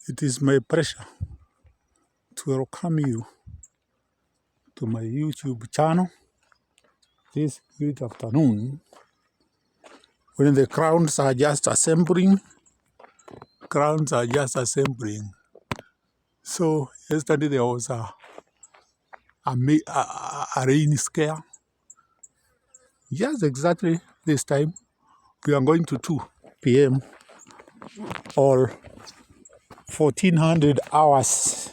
It is my pleasure to welcome you to my YouTube channel this good afternoon when the crowds are just assembling. So yesterday there was a rain scare. Yes, exactly this time we are going to 2 p.m. or 1400 hours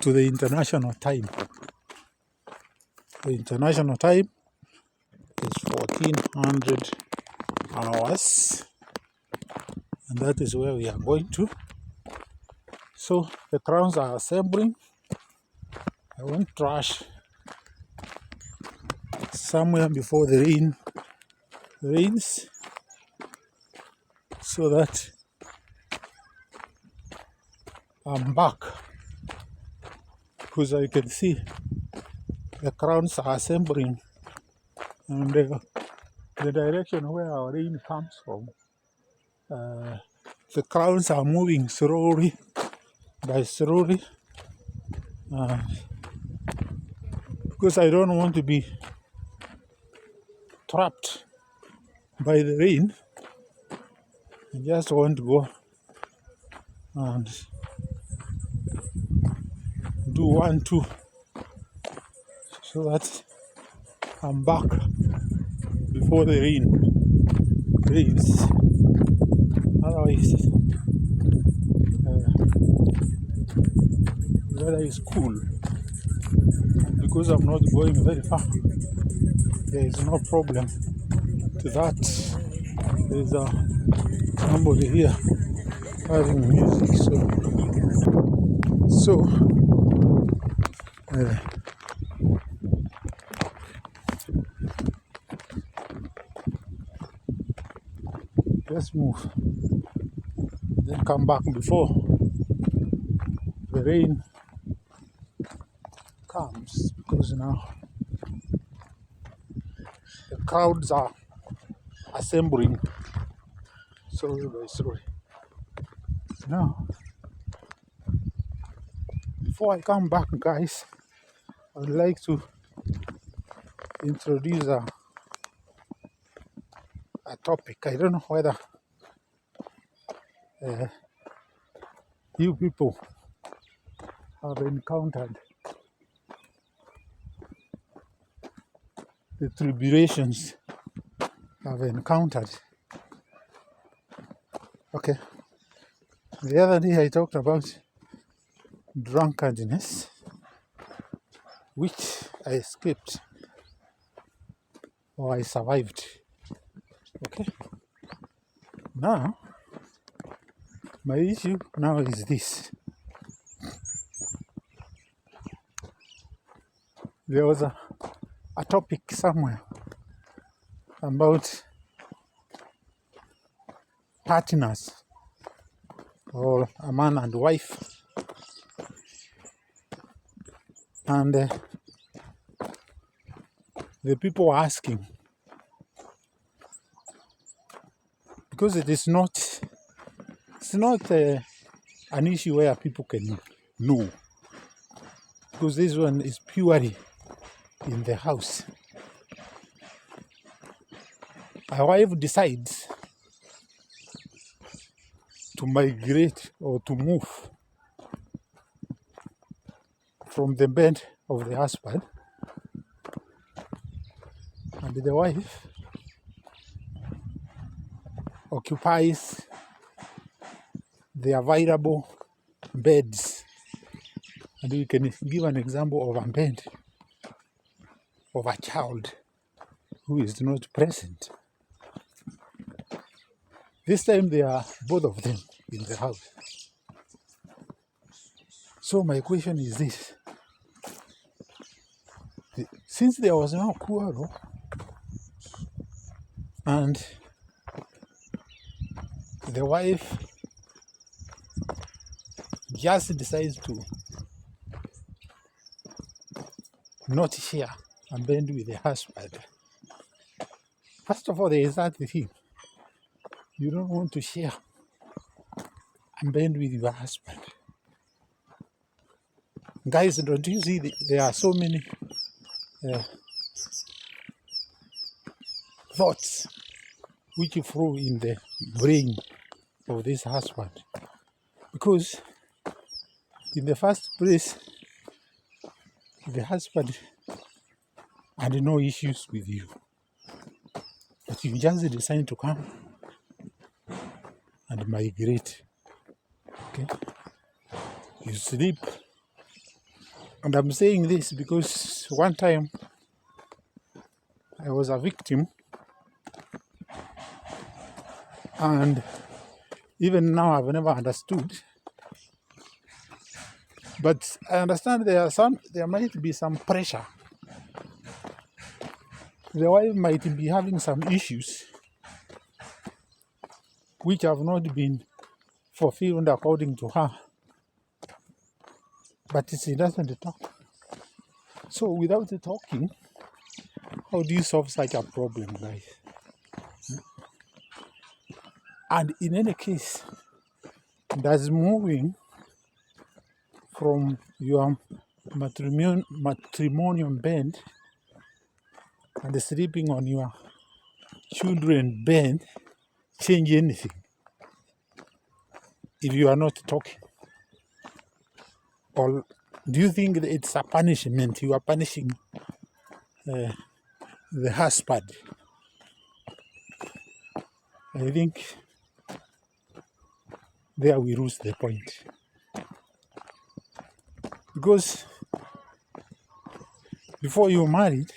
to the international time. The international time is 1400 hours, and that is where we are going to. So the crowds are assembling. I won't rush somewhere before the rain rains so that I'm back, because I can see the crowds are assembling, and the direction where our rain comes from, the crowds are moving slowly by slowly, because I don't want to be trapped by the rain. I just want to go and do 1, 2 so that I'm back before the rain rains. Otherwise, the weather is cool. Because I'm not going very far, there is no problem to that. There is somebody here having music, so let's move, then come back before the rain comes, because now the crowds are assembling slowly by slowly. Now, before I come back, guys, I would like to introduce a topic. I don't know whether you people have encountered the tribulations I've encountered. Okay. The other day I talked about drunkenness, which I escaped, or I survived. Okay. Now, my issue now is this. There was a topic somewhere about partners, or a man and wife, and the people were asking, because it's not an issue where people can know, because this one is purely in the house. A wife decides to migrate or to move from the bed of the husband, and the wife occupies the available beds. And you can give an example of a bed of a child who is not present. This time there are both of them in the house. So my question is this: since there was no quarrel, and the wife just decides to not share a bed with the husband, first of all, there is that thing. You don't want to share unbend with your husband. Guys, don't you see there are so many thoughts which flow in the brain of this husband? Because in the first place, the husband had no issues with you, but you just decide to come and migrate. Okay, you sleep. And I'm saying this because one time I was a victim, and even now I've never understood. But I understand there might be some pressure. The wife might be having some issues which have not been fulfilled according to her. But she doesn't talk. So without talking, how do you solve such a problem, guys? And in any case, does moving from your matrimonial bed and sleeping on your children bed change anything if you are not talking? Or do you think that it's a punishment? You are punishing the husband? I think there we lose the point. Because before you married,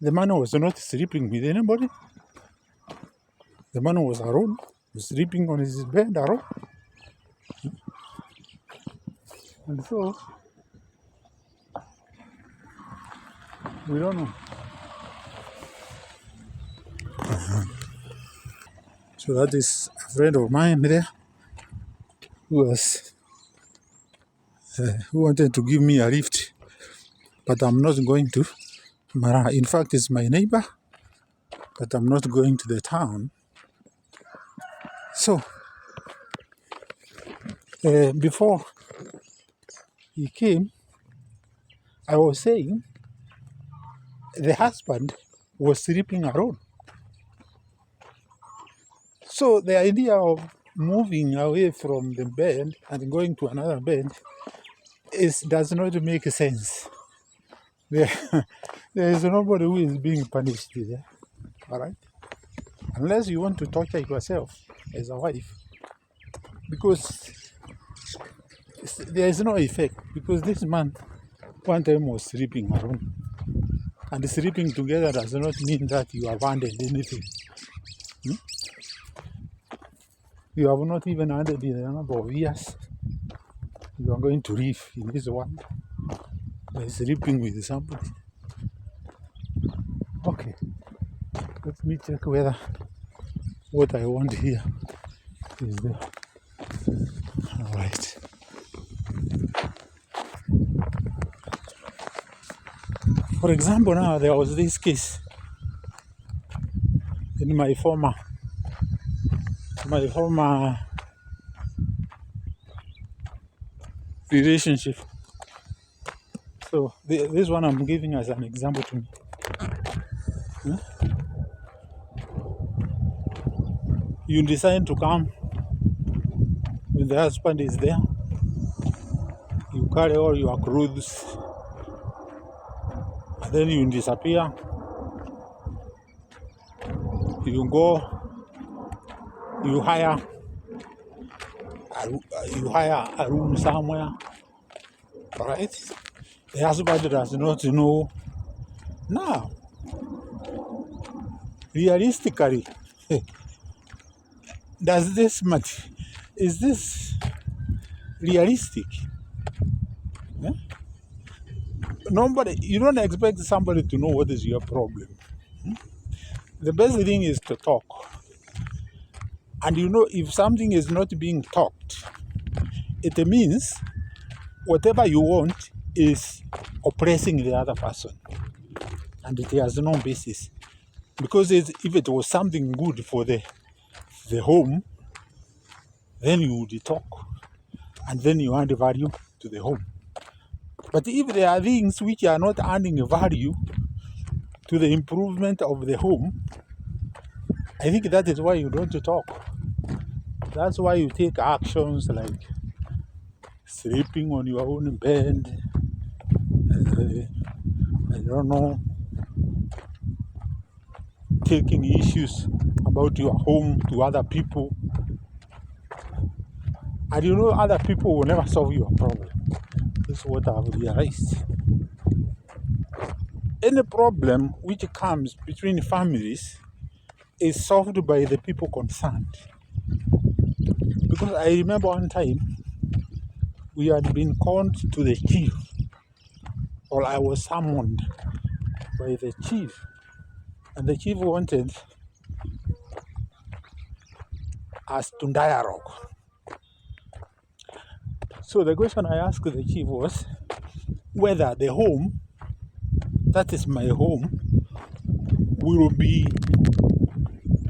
the man was not sleeping with anybody. The man was alone, sleeping on his bed alone. And so, we don't know. So that is a friend of mine there who wanted to give me a lift, but I'm not going to. In fact, it's my neighbor, but I'm not going to the town. So, before he came, I was saying the husband was sleeping alone. So the idea of moving away from the bed and going to another bed does not make sense. There is nobody who is being punished there, all right? Unless you want to torture yourself as a wife, because there is no effect. Because this man one time was sleeping alone, and sleeping together does not mean that you abandoned anything. You have not even added in a number of years. You are going to live in this world by sleeping with somebody. Okay, let me check whether what I want here is there. All right. For example, now there was this case in my former relationship. So this one I'm giving as an example to me. You decide to come when the husband is there. You carry all your clothes, and then you disappear. You go, you hire a room somewhere, right? The husband does not know. Now, realistically, does this matter? Is this realistic? Yeah? You don't expect somebody to know what is your problem. The best thing is to talk. And if something is not being talked, it means whatever you want is oppressing the other person. And it has no basis. Because if it was something good for the home, then you would talk, and then you add value to the home. But if there are things which are not adding value to the improvement of the home, I think that is why you don't talk. That's why you take actions like sleeping on your own bed, I don't know, taking issues about your home to other people. And you know, other people will never solve your problem. This is what I've realized. Any problem which comes between families is solved by the people concerned. Because I remember one time we had been called to the chief, or I was summoned by the chief, and the chief wanted us to dialogue. So the question I asked the chief was whether the home, that is my home, will be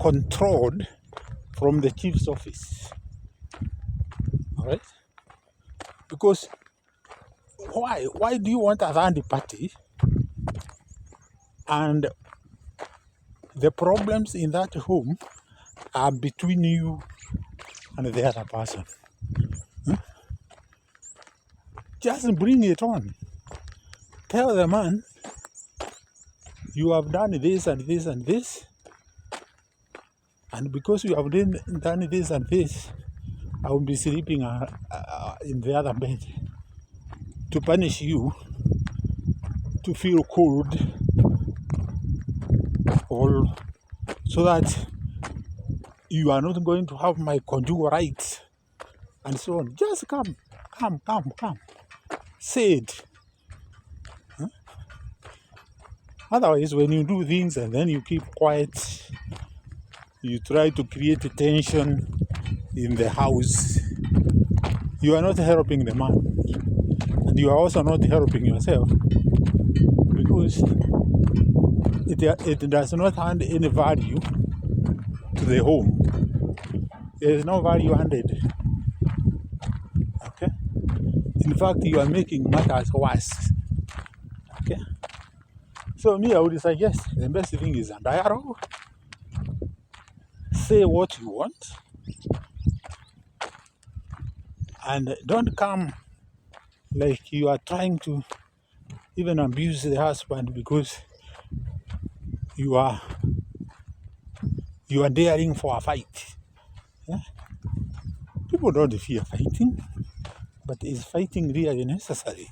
controlled from the chief's office. All right? Because why? Why do you want a third party? And the problems in that home are between you and the other person. Just bring it on. Tell the man, you have done this and this and this, and because you have done this and this, I will be sleeping in the other bed to punish you, to feel cold, or so that you are not going to have my conjugal rights, and so on. Just come. Say it. Otherwise, when you do things and then you keep quiet, you try to create tension in the house, you are not helping the man. And you are also not helping yourself, because it does not add any value to the home. There is no value added. Okay? In fact, you are making matters worse. Okay? So me, I would suggest the best thing is a dialogue. Say what you want, and don't come like you are trying to even abuse the husband because you are daring for a fight. Yeah? People don't fear fighting, but is fighting really necessary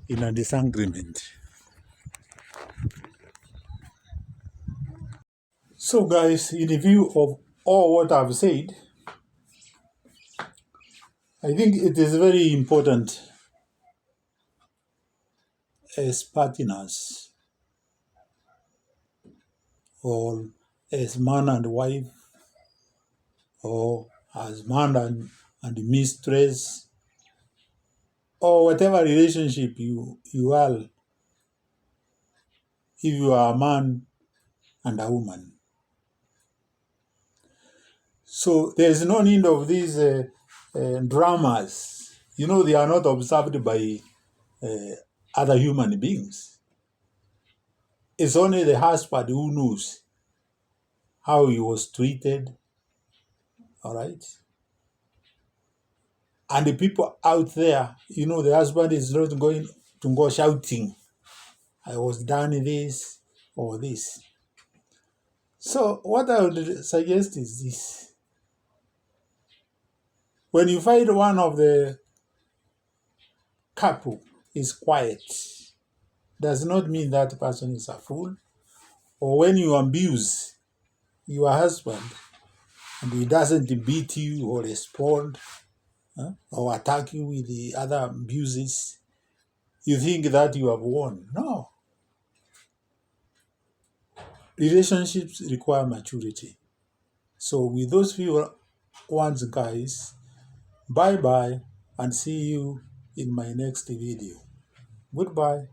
in a disagreement? So guys, in view of all what I've said, I think it is very important as partners, or as man and wife, or as man and mistress, or whatever relationship you are, if you are a man and a woman. So there's no need of these dramas. You know, they are not observed by other human beings. It's only the husband who knows how he was treated, all right? And the people out there, you know, the husband is not going to go shouting, I was done this or this. So what I would suggest is this. When you find one of the couple is quiet, does not mean that person is a fool. Or when you abuse your husband and he doesn't beat you or respond or attack you with the other abuses, you think that you have won. No. Relationships require maturity. So with those few ones, guys, bye-bye and see you in my next video. Goodbye.